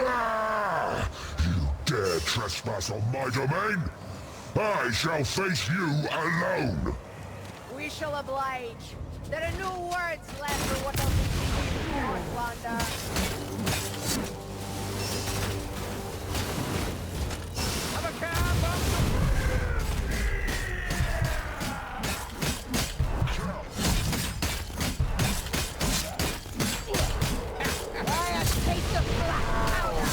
Ah! You dare trespass on my domain? I shall face you alone! We shall oblige. There are no words left for what I'll be doing, Wanda. Have a taste of black powder.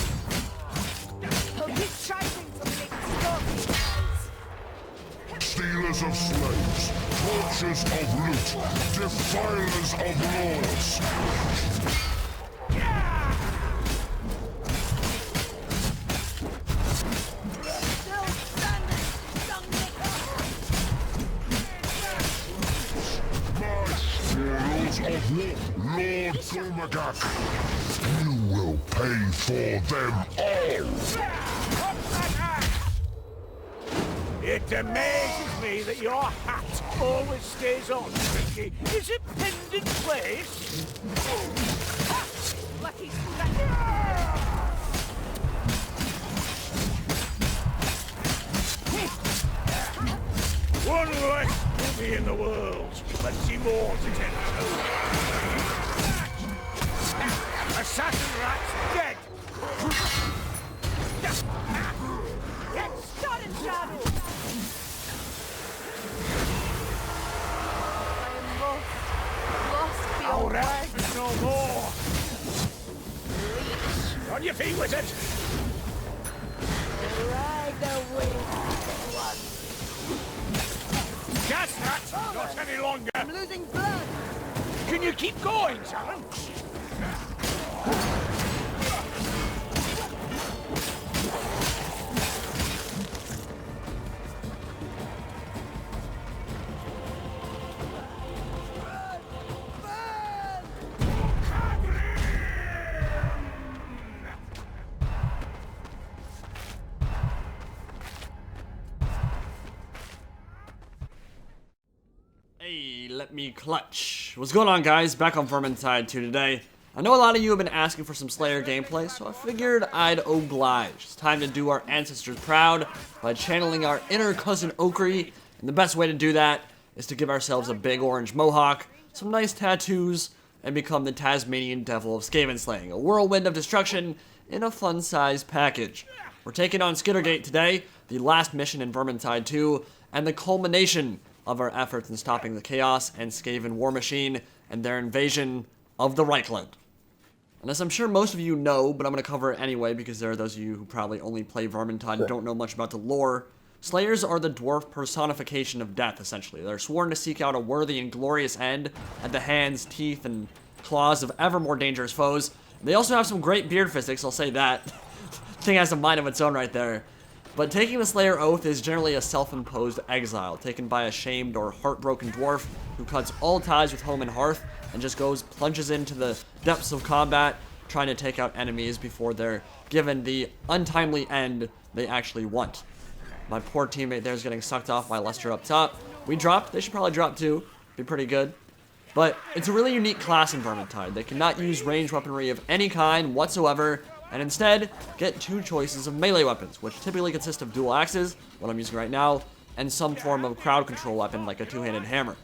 I'll keep trying to make scorpion eyes. Stealers of slaves, torchers of loot, defilers of laws. Still standing, young Nicker. My spoils of war, Lord Gulmagak. You will pay for them all. It amazes me that your hat always stays on, Ricky. Is it pinned in place? Lucky One less movie in the world. Let's see more to tell. Assassin rat's dead. Get started, Shadow! I am lost Our beyond rats words. no more. On your feet, wizard. Ride away, one. Gas rat, not any longer. I'm losing blood. Can you keep going, Sharon? Hey, let me clutch. What's going on, guys? Back on Vermintide 2 today. I know a lot of you have been asking for some Slayer gameplay, so I figured I'd oblige. It's time to do our ancestors proud by channeling our inner cousin Okri, and the best way to do that is to give ourselves a big orange mohawk, some nice tattoos, and become the Tasmanian Devil of Skaven Slaying, a whirlwind of destruction in a fun-sized package. We're taking on SKITTERGATE today, the last mission in Vermintide 2, and the culmination of our efforts in stopping the Chaos and Skaven war machine and their invasion of the Reichland. And as I'm sure most of you know, but I'm going to cover it anyway because there are those of you who probably only play Vermintide and don't know much about the lore, Slayers are the dwarf personification of death, essentially. They're sworn to seek out a worthy and glorious end at the hands, teeth, and claws of ever more dangerous foes. They also have some great beard physics, I'll say that. Thing has a mind of its own right there. But taking the Slayer Oath is generally a self-imposed exile, taken by a shamed or heartbroken dwarf who cuts all ties with home and hearth and just plunges into the depths of combat, trying to take out enemies before they're given the untimely end they actually want. My poor teammate there is getting sucked off by Lester up top. We dropped. They should probably drop too. Be pretty good. But it's a really unique class in Vermintide. They cannot use ranged weaponry of any kind whatsoever, and instead get two choices of melee weapons, which typically consist of dual axes, what I'm using right now, and some form of crowd control weapon like a two-handed hammer.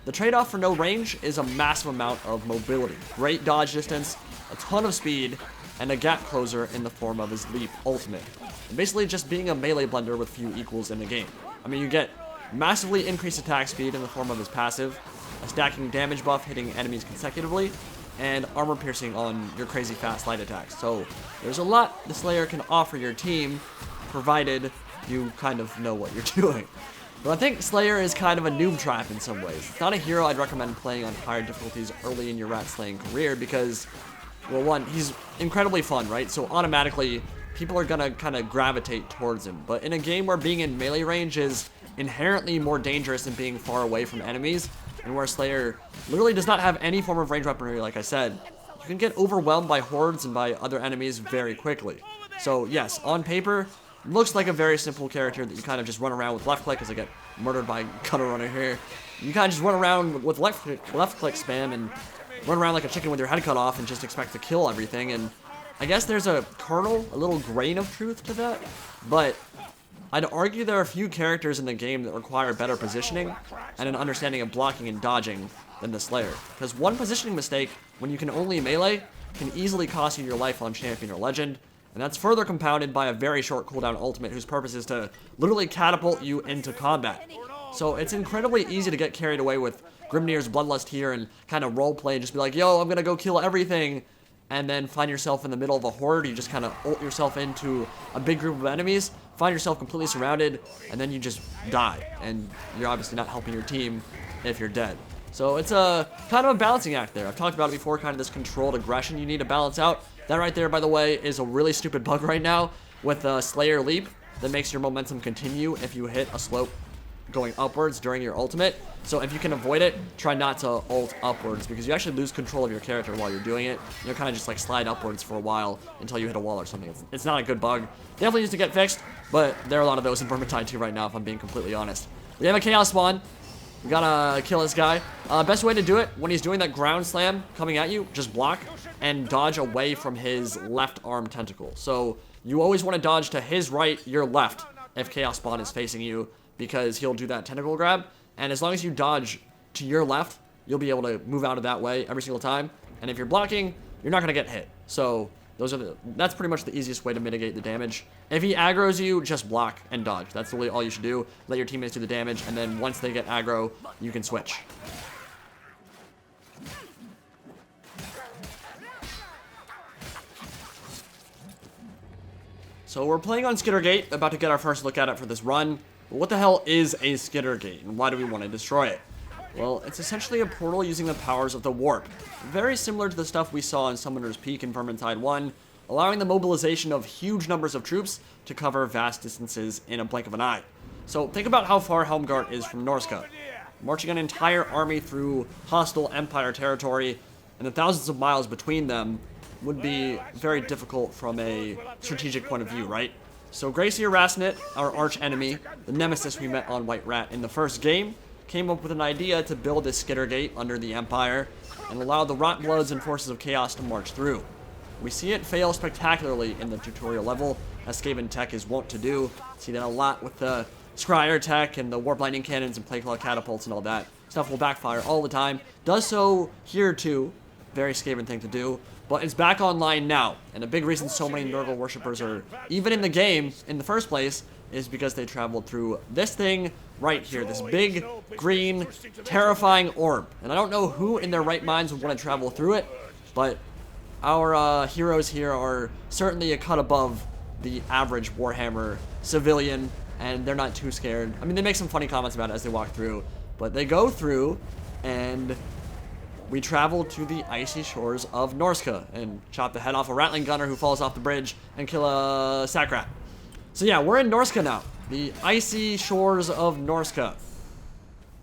The trade-off for no range is a massive amount of mobility, great dodge distance, a ton of speed, and a gap closer in the form of his leap ultimate. And basically just being a melee blender with few equals in the game. I mean, you get massively increased attack speed in the form of his passive, a stacking damage buff hitting enemies consecutively, and armor piercing on your crazy fast light attacks. So there's a lot the Slayer can offer your team, provided you kind of know what you're doing. But I think Slayer is kind of a noob trap in some ways. It's not a hero I'd recommend playing on higher difficulties early in your rat slaying career because, well, one, he's incredibly fun, right? So automatically, people are gonna kind of gravitate towards him. But in a game where being in melee range is inherently more dangerous than being far away from enemies, and where Slayer literally does not have any form of range weaponry, like I said, you can get overwhelmed by hordes and by other enemies very quickly. So yes, on paper, looks like a very simple character that you kind of just run around with left click, as I get murdered by Gunner Runner here. You kind of just run around with left click spam and run around like a chicken with your head cut off and just expect to kill everything, and I guess there's a kernel, a little grain of truth to that, but I'd argue there are a few characters in the game that require better positioning and an understanding of blocking and dodging than the Slayer. Because one positioning mistake, when you can only melee, can easily cost you your life on Champion or Legend, and that's further compounded by a very short cooldown ultimate whose purpose is to literally catapult you into combat. So it's incredibly easy to get carried away with Grimnir's Bloodlust here and kind of roleplay and just be like, yo, I'm gonna go kill everything, and then find yourself in the middle of a horde. You just kind of ult yourself into a big group of enemies, find yourself completely surrounded, and then you just die. And you're obviously not helping your team if you're dead. So it's a kind of a balancing act there. I've talked about it before, kind of this controlled aggression you need to balance out. That right there, by the way, is a really stupid bug right now with a Slayer Leap that makes your momentum continue if you hit a slope going upwards during your ultimate. So if you can avoid it, try not to ult upwards because you actually lose control of your character while you're doing it. You'll kind of just like slide upwards for a while until you hit a wall or something. It's not a good bug. Definitely needs to get fixed, but there are a lot of those in Vermintide 2 right now, if I'm being completely honest. We have a Chaos Spawn. We gotta kill this guy. Best way to do it, when he's doing that ground slam coming at you, just block and dodge away from his left arm tentacle. So you always want to dodge to his right, your left, if Chaos Spawn is facing you, because he'll do that tentacle grab. And as long as you dodge to your left, you'll be able to move out of that way every single time. And if you're blocking, you're not gonna get hit. So that's pretty much the easiest way to mitigate the damage. If he aggroes you, just block and dodge. That's really all you should do. Let your teammates do the damage, and then once they get aggro, you can switch. So we're playing on SKITTERGATE, about to get our first look at it for this run. But what the hell is a SKITTERGATE, and why do we want to destroy it? Well, it's essentially a portal using the powers of the warp. Very similar to the stuff we saw in Summoner's Peak in Vermintide 1, allowing the mobilization of huge numbers of troops to cover vast distances in a blink of an eye. So think about how far Helmgart is from Norska. Marching an entire army through hostile Empire territory and the thousands of miles between them would be very difficult from a strategic point of view, right? So Gracier Rasnet, our arch enemy, the nemesis we met on White Rat in the first game, came up with an idea to build this SKITTERGATE under the Empire and allow the Rotbloods and Forces of Chaos to march through. We see it fail spectacularly in the tutorial level, as Skaven tech is wont to do. See that a lot with the Scryer tech and the Warp Lightning Cannons and Plague Claw Catapults and all that. Stuff will backfire all the time. Does so here too. Very Skaven thing to do. But it's back online now, and a big reason so many Nurgle worshippers are even in the game in the first place is because they traveled through this thing right here, this big, green, terrifying orb. And I don't know who in their right minds would want to travel through it, but our heroes here are certainly a cut above the average Warhammer civilian, and they're not too scared. I mean, they make some funny comments about it as they walk through, but they go through, and we travel to the icy shores of Norska and chop the head off a Rattling Gunner who falls off the bridge and kill a Sackrat. So yeah, we're in Norska now. The icy shores of Norska.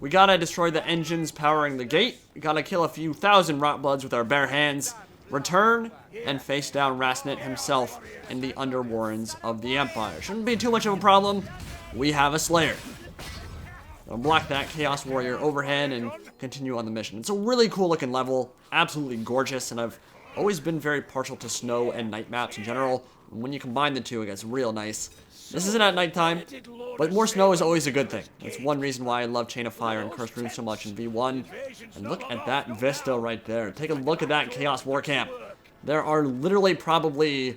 We gotta destroy the engines powering the gate. We gotta kill a few thousand Rotbloods with our bare hands. Return and face down Rasnet himself in the Underwarrens of the Empire. Shouldn't be too much of a problem. We have a Slayer. I'll block that Chaos Warrior overhead and continue on the mission. It's a really cool looking level, absolutely gorgeous, and I've always been very partial to snow and night maps in general. When you combine the two, it gets real nice. This isn't at nighttime, but more snow is always a good thing. It's one reason why I love Chain of Fire and Cursed Runes so much in V1. And look at that vista right there. Take a look at that Chaos War Camp. There are literally probably,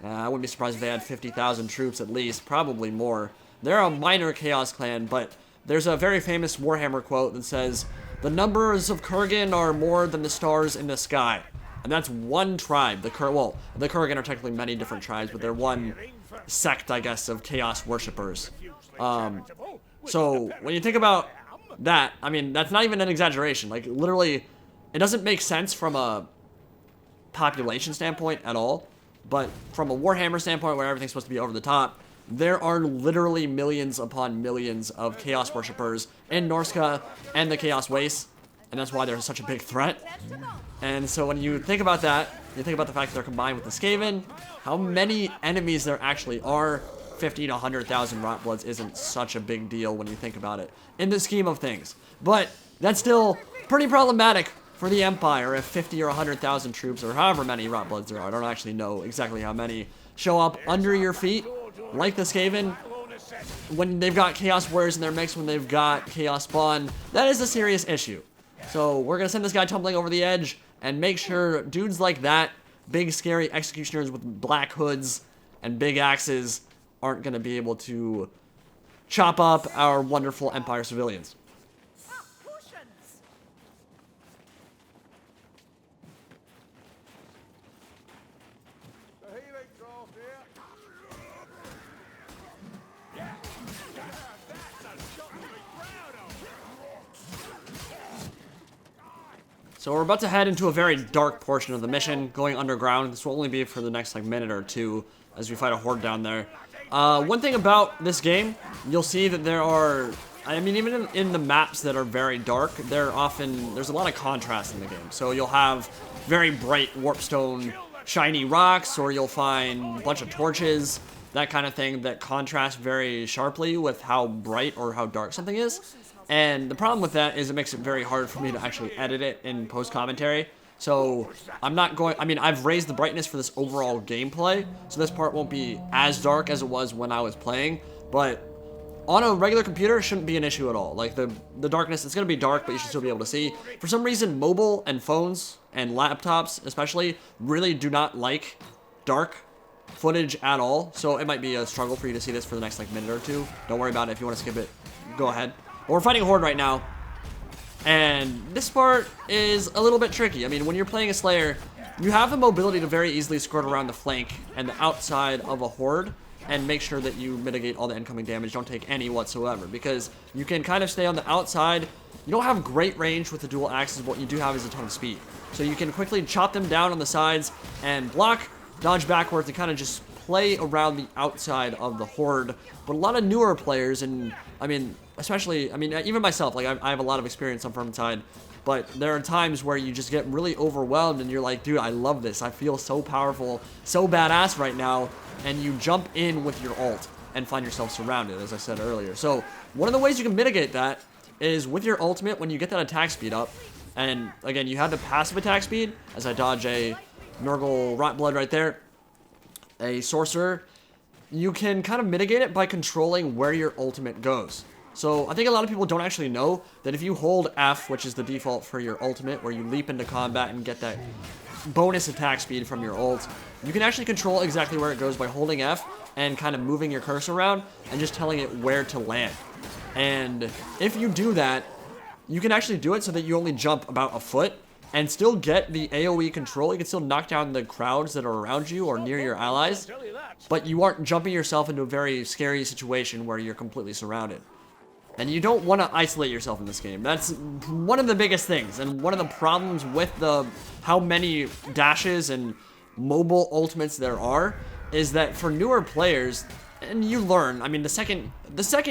I wouldn't be surprised if they had 50,000 troops at least, probably more. They're a minor Chaos clan, but there's a very famous Warhammer quote that says, "The numbers of Kurgan are more than the stars in the sky." And that's one tribe. The Kurgan are technically many different tribes, but they're one sect, I guess, of Chaos worshippers. So when you think about that, I mean, that's not even an exaggeration. Like, literally, it doesn't make sense from a population standpoint at all, but from a Warhammer standpoint where everything's supposed to be over the top, there are literally millions upon millions of Chaos worshippers in Norska and the Chaos Wastes, and that's why they're such a big threat. And so when you think about that, you think about the fact that they're combined with the Skaven, how many enemies there actually are. 50 to 100,000 Rotbloods isn't such a big deal when you think about it in the scheme of things. But that's still pretty problematic for the Empire, if 50 or 100,000 troops, or however many Rotbloods there are, I don't actually know exactly how many, show up under your feet, like the Skaven, when they've got Chaos Warriors in their mix, when they've got Chaos Spawn, that is a serious issue. So we're going to send this guy tumbling over the edge, and make sure dudes like that, big scary executioners with black hoods and big axes, aren't going to be able to chop up our wonderful Empire civilians. Ah, potions! So we're about to head into a very dark portion of the mission, going underground. This will only be for the next like minute or two as we fight a horde down there. One thing about this game, you'll see that there are, I mean, even in the maps that are very dark, there's a lot of contrast in the game. So you'll have very bright warpstone shiny rocks, or you'll find a bunch of torches, that kind of thing that contrast very sharply with how bright or how dark something is. And the problem with that is it makes it very hard for me to actually edit it in post-commentary. So I'm not going, I mean, I've raised the brightness for this overall gameplay, so this part won't be as dark as it was when I was playing, but on a regular computer, it shouldn't be an issue at all. Like, the darkness, it's going to be dark, but you should still be able to see. For some reason, mobile and phones and laptops, especially, really do not like dark footage at all, so it might be a struggle for you to see this for the next, like, minute or two. Don't worry about it. If you want to skip it, go ahead. But we're fighting a horde right now, and this part is a little bit tricky. I mean, when you're playing a Slayer, you have the mobility to very easily skirt around the flank and the outside of a horde and make sure that you mitigate all the incoming damage, don't take any whatsoever, because you can kind of stay on the outside. You don't have great range with the dual axes, but what you do have is a ton of speed. So you can quickly chop them down on the sides and block, dodge backwards, and kind of just play around the outside of the horde. But a lot of newer players, and I mean, especially, I mean, even myself, like I have a lot of experience on Vermintide, but there are times where you just get really overwhelmed and you're like, dude, I love this. I feel so powerful, so badass right now. And you jump in with your ult and find yourself surrounded, as I said earlier. So one of the ways you can mitigate that is with your ultimate, when you get that attack speed up, and again, you have the passive attack speed, as I dodge a Nurgle Rotblood right there, a Sorcerer, you can kind of mitigate it by controlling where your ultimate goes. So I think a lot of people don't actually know that if you hold F, which is the default for your ultimate, where you leap into combat and get that bonus attack speed from your ult, you can actually control exactly where it goes by holding F and kind of moving your cursor around and just telling it where to land. And if you do that, you can actually do it so that you only jump about a foot and still get the AoE control. You can still knock down the crowds that are around you or near your allies, but you aren't jumping yourself into a very scary situation where you're completely surrounded. And you don't want to isolate yourself in this game. That's one of the biggest things, and one of the problems with how many dashes and mobile ultimates there are, is that for newer players, and you learn, I mean, the second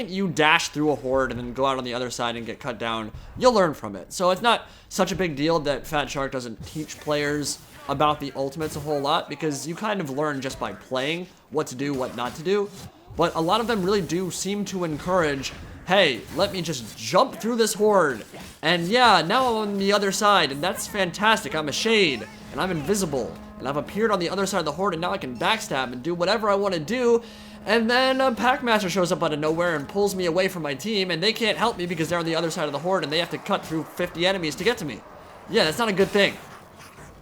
you dash through a horde and then go out on the other side and get cut down, you'll learn from it. So it's not such a big deal that Fat Shark doesn't teach players about the ultimates a whole lot, because you kind of learn just by playing what to do, what not to do. But a lot of them really do seem to encourage, hey, let me just jump through this horde, and yeah, now I'm on the other side, and that's fantastic. I'm a shade, and I'm invisible, and I've appeared on the other side of the horde, and now I can backstab and do whatever I want to do. And then a Packmaster shows up out of nowhere and pulls me away from my team, and they can't help me because they're on the other side of the horde, and they have to cut through 50 enemies to get to me. Yeah, that's not a good thing.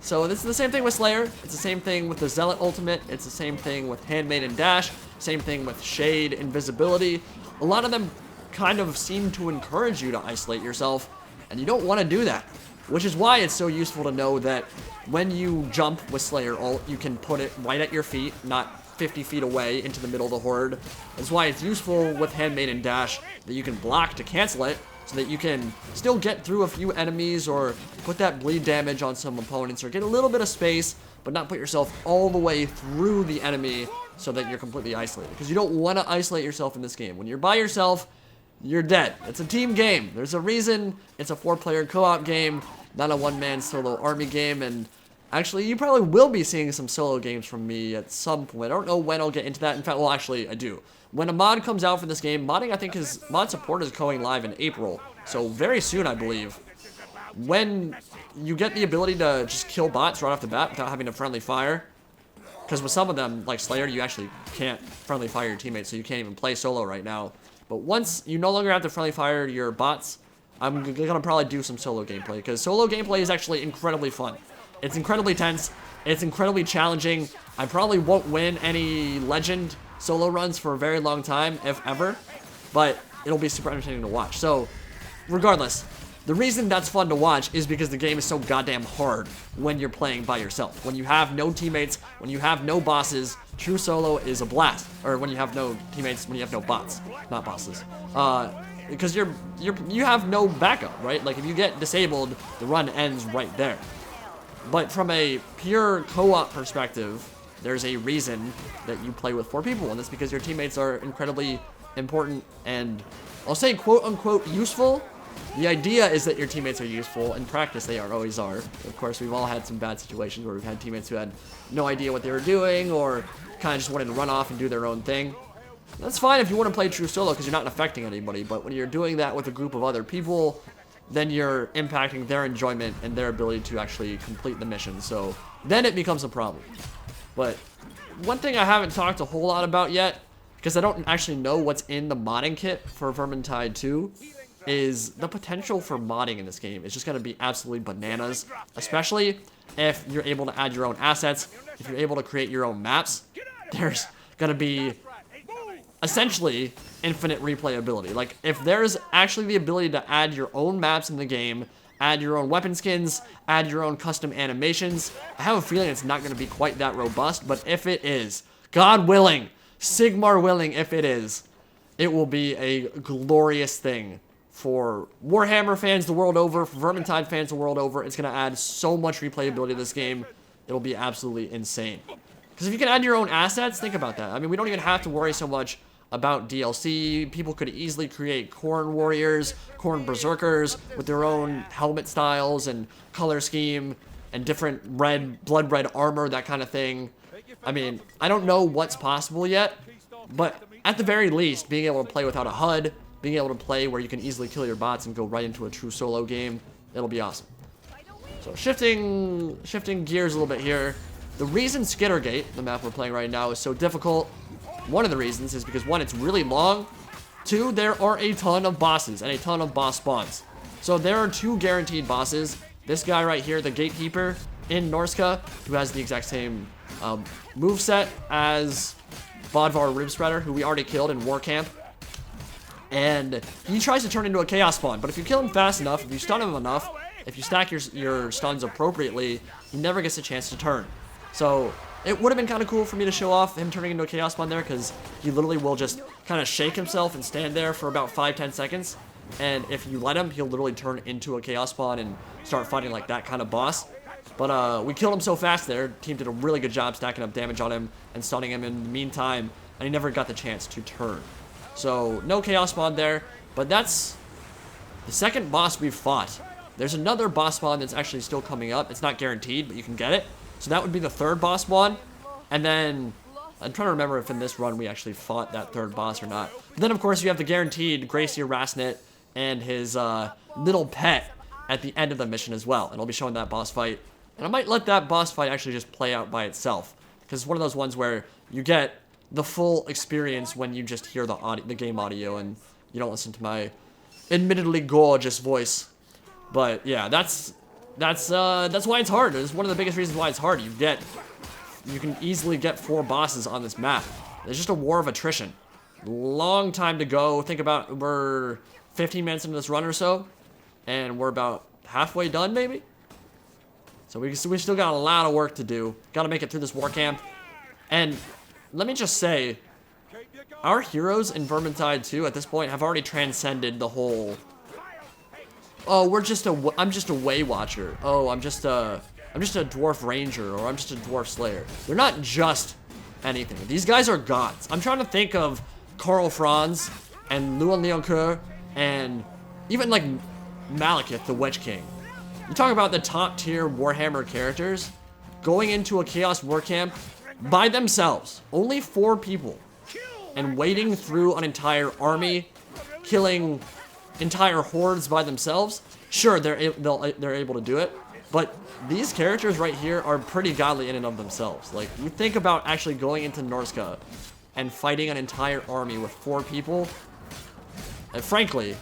So this is the same thing with Slayer. It's the same thing with the Zealot ultimate. It's the same thing with Handmaiden Dash. Same thing with Shade, Invisibility. A lot of them kind of seem to encourage you to isolate yourself, and you don't want to do that. Which is why it's so useful to know that when you jump with Slayer ult, you can put it right at your feet, not 50 feet away into the middle of the horde. That's why it's useful with Handmaiden Dash that you can block to cancel it, so that you can still get through a few enemies or put that bleed damage on some opponents or get a little bit of space, but not put yourself all the way through the enemy so that you're completely isolated. Because you don't want to isolate yourself in this game. When you're by yourself, you're dead. It's a team game. There's a reason it's a 4-player co-op game, not a one-man solo army game, and actually, you probably will be seeing some solo games from me at some point. I don't know when I'll get into that. In fact, well, actually, I do. When a mod comes out for this game, modding, I think, mod support is going live in April. So very soon, I believe. When you get the ability to just kill bots right off the bat without having to friendly fire. Because with some of them, like Slayer, you actually can't friendly fire your teammates, so you can't even play solo right now. But once you no longer have to friendly fire your bots, I'm gonna probably do some solo gameplay, because solo gameplay is actually incredibly fun. It's incredibly tense, it's incredibly challenging. I probably won't win any legend solo runs for a very long time, if ever, but it'll be super entertaining to watch. So, regardless, the reason that's fun to watch is because the game is so goddamn hard when you're playing by yourself. When you have no teammates, when you have no bosses, true solo is a blast. Or when you have no teammates, when you have no bots, not bosses. Because you have no backup, right? Like if you get disabled, the run ends right there. But from a pure co-op perspective, there's a reason that you play with 4 people, and that's because your teammates are incredibly important and, I'll say quote-unquote useful. The idea is that your teammates are useful. In practice, they always are. Of course, we've all had some bad situations where we've had teammates who had no idea what they were doing or kind of just wanted to run off and do their own thing. That's fine if you want to play true solo because you're not affecting anybody, but when you're doing that with a group of other people, then you're impacting their enjoyment and their ability to actually complete the mission. So then it becomes a problem. But one thing I haven't talked a whole lot about yet, because I don't actually know what's in the modding kit for Vermintide 2, is the potential for modding in this game. It's just going to be absolutely bananas, especially if you're able to add your own assets, if you're able to create your own maps. There's going to be essentially infinite replayability. Like, if there's actually the ability to add your own maps in the game, add your own weapon skins, add your own custom animations, I have a feeling it's not going to be quite that robust, but if it is, God willing, Sigmar willing, if it is, it will be a glorious thing for Warhammer fans the world over, for Vermintide fans the world over. It's going to add so much replayability to this game. It'll be absolutely insane. Because if you can add your own assets, think about that. I mean, we don't even have to worry so much about DLC. People could easily create Khorne warriors, Khorne berserkers with their own helmet styles and color scheme and different blood red armor, that kind of thing. I mean, I don't know what's possible yet, but at the very least, being able to play without a HUD, being able to play where you can easily kill your bots and go right into a true solo game, it'll be awesome. So shifting gears a little bit here. The reason SKITTERGATE, the map we're playing right now, is so difficult, one of the reasons is because 1, it's really long. 2, there are a ton of bosses and a ton of boss spawns. So there are 2 guaranteed bosses. This guy right here, the Gatekeeper in Norska, who has the exact same moveset as Bodvar Ribspreader, who we already killed in War Camp. And he tries to turn into a Chaos Spawn, but if you kill him fast enough, if you stun him enough, if you stack your stuns appropriately, he never gets a chance to turn. So it would have been kind of cool for me to show off him turning into a Chaos Spawn there, because he literally will just kind of shake himself and stand there for about 5-10 seconds. And if you let him, he'll literally turn into a Chaos Spawn and start fighting like that kind of boss. But we killed him so fast there. Team did a really good job stacking up damage on him and stunning him in the meantime, and he never got the chance to turn. So no Chaos Spawn there, but that's the second boss we've fought. There's another boss spawn that's actually still coming up. It's not guaranteed, but you can get it. So that would be the 3rd boss spawn. And then, I'm trying to remember if in this run we actually fought that 3rd boss or not. But then, of course, you have the guaranteed Gracier Rasnit and his little pet at the end of the mission as well. And I'll be showing that boss fight. And I might let that boss fight actually just play out by itself, because it's one of those ones where you get the full experience when you just hear the game audio and you don't listen to my admittedly gorgeous voice. But yeah, that's why it's hard. It's one of the biggest reasons why it's hard. You can easily get 4 bosses on this map. It's just a war of attrition. Long time to go. Think about, we're 15 minutes into this run or so, and we're about halfway done maybe. So we still got a lot of work to do. Got to make it through this war camp. And let me just say, our heroes in Vermintide 2 at this point have already transcended the whole, oh, I'm just a way watcher. Oh, I'm just a dwarf ranger, or I'm just a dwarf slayer. They're not just anything. These guys are gods. I'm trying to think of Karl Franz and Luan Leoncoeur and even like Malekith, the Witch King. You talk about the top tier Warhammer characters going into a Chaos War Camp by themselves, only 4 people, and wading through an entire army, killing entire hordes by themselves. Sure, they're able to do it, But these characters right here are pretty godly in and of themselves. Like, you think about actually going into Norska and fighting an entire army with 4 people. And frankly,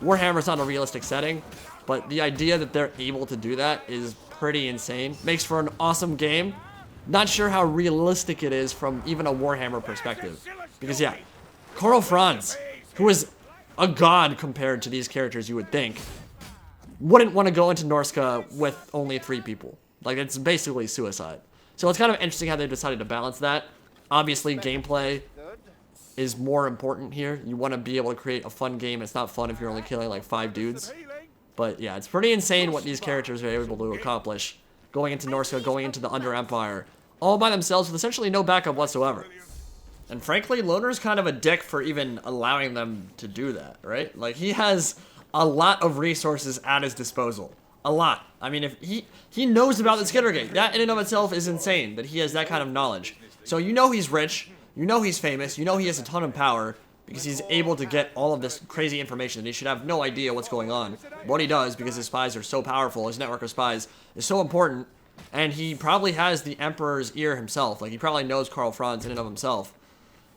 Warhammer's not a realistic setting, but the idea that they're able to do that is pretty insane. Makes for an awesome game. Not sure how realistic it is from even a Warhammer perspective. Because yeah, Karl Franz, who is a god compared to these characters you would think, wouldn't want to go into Norska with only 3 people. Like, it's basically suicide. So it's kind of interesting how they decided to balance that. Obviously, gameplay is more important here. You want to be able to create a fun game. It's not fun if you're only killing like 5 dudes. But yeah, it's pretty insane what these characters are able to accomplish. Going into Norska, going into the Under Empire, all by themselves with essentially no backup whatsoever. And frankly, Loner's kind of a dick for even allowing them to do that, right? Like, he has a lot of resources at his disposal. A lot. I mean, if he knows about the Skittergate. That in and of itself is insane, that he has that kind of knowledge. So you know he's rich, you know he's famous, you know he has a ton of power, because he's able to get all of this crazy information, and he should have no idea what's going on. What he does, because his spies are so powerful, his network of spies is so important, and he probably has the Emperor's ear himself. Like, he probably knows Karl Franz in and of himself,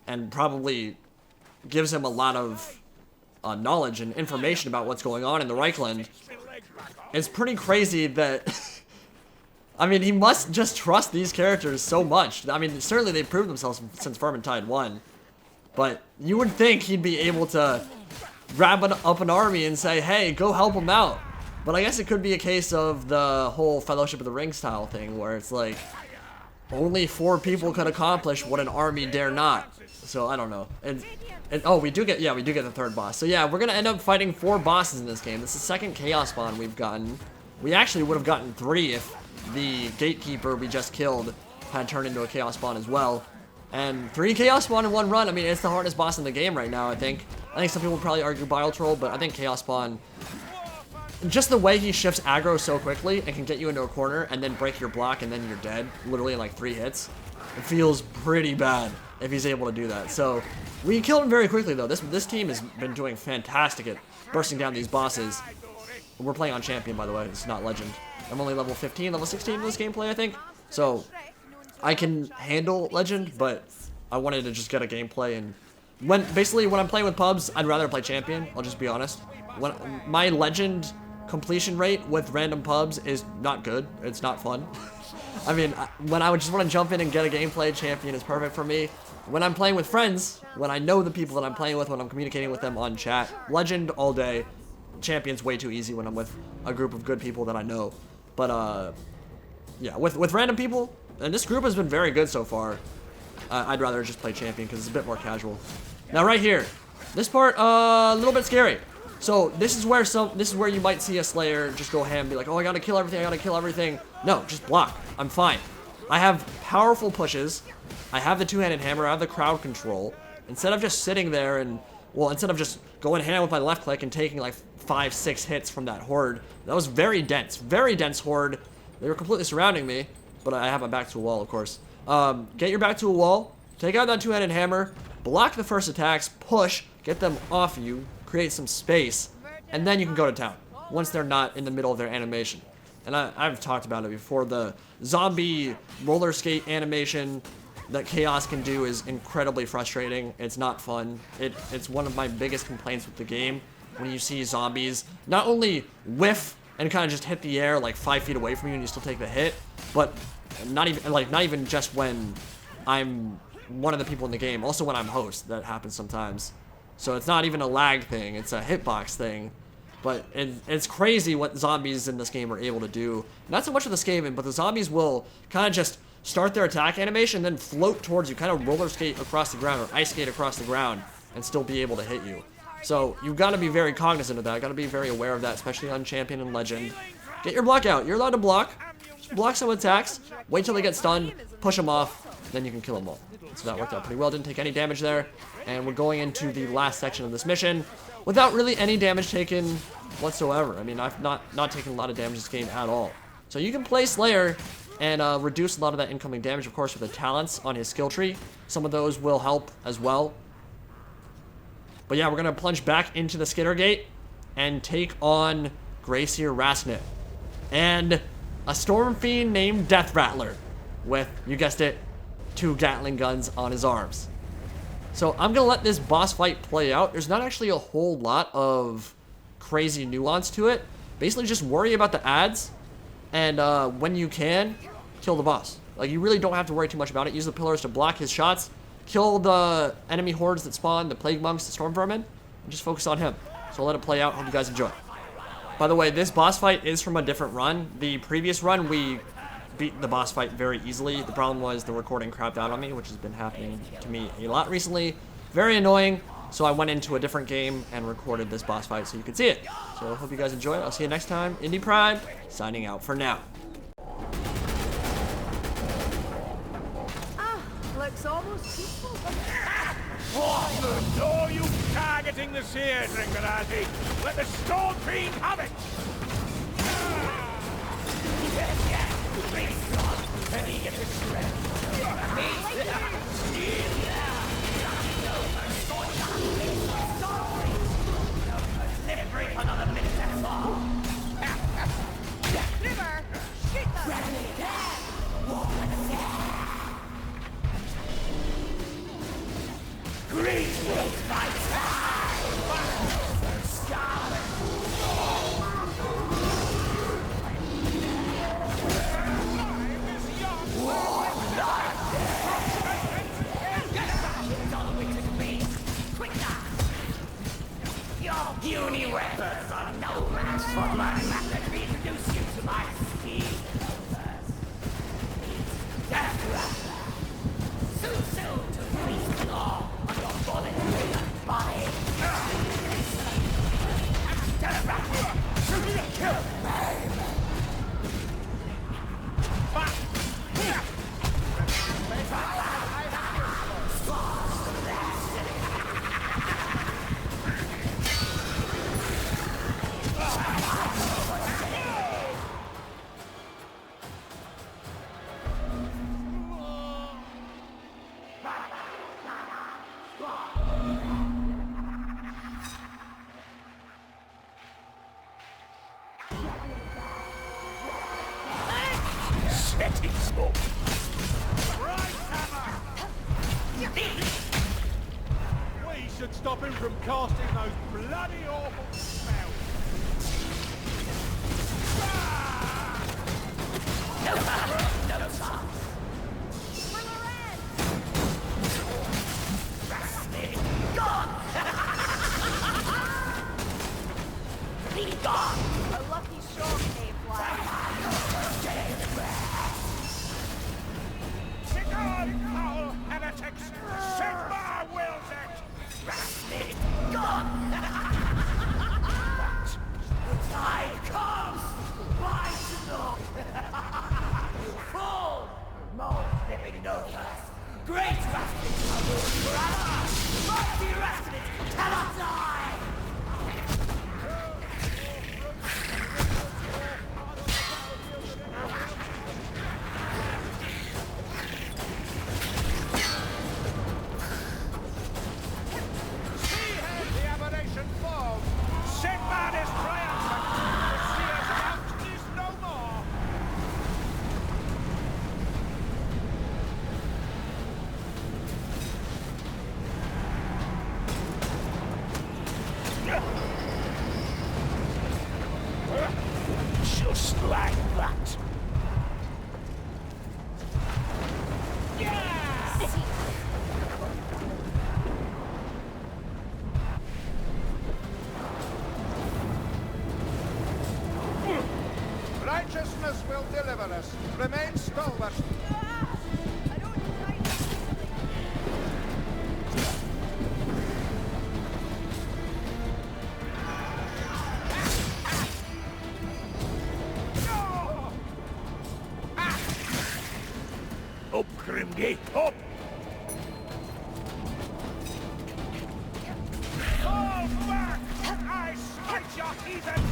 and probably gives him a lot of knowledge and information about what's going on in the Reichland. It's pretty crazy that... I mean, he must just trust these characters so much. I mean, certainly they've proved themselves since Vermintide 1. But you would think he'd be able to grab up an army and say, hey, go help him out. But I guess it could be a case of the whole Fellowship of the Ring style thing, where it's like, only 4 people could accomplish what an army dare not. So, I don't know. Oh, we do get the 3rd boss. So yeah, we're going to end up fighting 4 bosses in this game. This is the 2nd Chaos Spawn we've gotten. We actually would have gotten 3 if the Gatekeeper we just killed had turned into a Chaos Spawn as well. And 3 Chaos Spawn in 1 run, I mean, it's the hardest boss in the game right now, I think. I think some people would probably argue Bile Troll, but I think Chaos Spawn, just the way he shifts aggro so quickly and can get you into a corner and then break your block and then you're dead, literally in like 3 hits, it feels pretty bad if he's able to do that. So, we killed him very quickly though. This team has been doing fantastic at bursting down these bosses. We're playing on Champion, by the way, it's not Legend. I'm only level 15, level 16 in this gameplay, I think. So, I can handle Legend, but I wanted to just get a gameplay. And basically when I'm playing with pubs, I'd rather play Champion, I'll just be honest. My Legend completion rate with random pubs is not good. It's not fun. I mean, when I would just want to jump in and get a gameplay, Champion is perfect for me. When I'm playing with friends, when I know the people that I'm playing with, when I'm communicating with them on chat, Legend all day. Champion's way too easy when I'm with a group of good people that I know. But, yeah, with random people, and this group has been very good so far, I'd rather just play Champion because it's a bit more casual. Now, right here, this part, a little bit scary. So, this is where you might see a Slayer just go ham and be like, oh, I gotta kill everything, I gotta kill everything. No, just block. I'm fine. I have powerful pushes. I have the 2-handed hammer, I have the crowd control. Instead of just sitting there and, well, instead of just going ham with my left click and taking like 5-6 hits from that horde, that was very dense horde. They were completely surrounding me, but I have my back to a wall, of course. Get your back to a wall, take out that 2-handed hammer, block the first attacks, push, get them off you, create some space, and then you can go to town, once they're not in the middle of their animation. And I've talked about it before, the zombie roller skate animation that Chaos can do is incredibly frustrating. It's not fun. It's one of my biggest complaints with the game, when you see zombies not only whiff and kind of just hit the air like 5 feet away from you and you still take the hit, but not even just when I'm one of the people in the game, also when I'm host, that happens sometimes. So it's not even a lag thing, it's a hitbox thing. But it's crazy what zombies in this game are able to do. Not so much with the Skaven, but the zombies will kind of just start their attack animation and then float towards you, kind of roller skate across the ground or ice skate across the ground and still be able to hit you. So you've got to be very cognizant of that, got to be very aware of that, especially on Champion and Legend. Get your block out. You're allowed to block. Just block some attacks, wait till they get stunned, push them off, then you can kill them all. So that worked out pretty well, didn't take any damage there. And we're going into the last section of this mission without really any damage taken whatsoever. I mean, I've not taken a lot of damage this game at all. So you can play Slayer and reduce a lot of that incoming damage, of course, with the talents on his skill tree. Some of those will help as well. But yeah, we're going to plunge back into the Skittergate and take on Grayseer Rasnit. And a Storm Fiend named Death Rattler with, you guessed it, 2 Gatling guns on his arms. So I'm gonna let this boss fight play out. There's not actually a whole lot of crazy nuance to it. Basically just worry about the ads, and when you can, kill the boss. Like, you really don't have to worry too much about it. Use the pillars to block his shots, kill the enemy hordes that spawn, the plague monks, the storm vermin, and just focus on him. So I'll let it play out. Hope you guys enjoy. By the way, this boss fight is from a different run. The previous run, we beat the boss fight very easily. The problem was the recording crapped out on me, which has been happening to me a lot recently. Very annoying. So I went into a different game and recorded this boss fight so you could see it. So hope you guys enjoy it. I'll see you next time. Indie Pride, signing out for now. Ah, looks almost peaceful. What the door you targeting the seer, Dringarati? Let the Storm Fiend have it! River, shoot them. Puny weapons are no match for mine. Let me introduce you to my scheme. Soon to feast claw on your bullet-ridden body. Set it up! Right hammer! We should stop him from casting those bloody awful smells. A lucky short cave fly. Cigar, foul heretics! Sigma wills it! Tide comes! Rise up! Full! More living notice! Great rascals! Brother! Mighty rascals cannot die! See here the aberration fall! Sigmar is triumphant! The seer's out is no more! Just like that! Righteousness will deliver us. Remain stalwart. I don't like Up, Grimgate, up! Fall back! I smite your heathen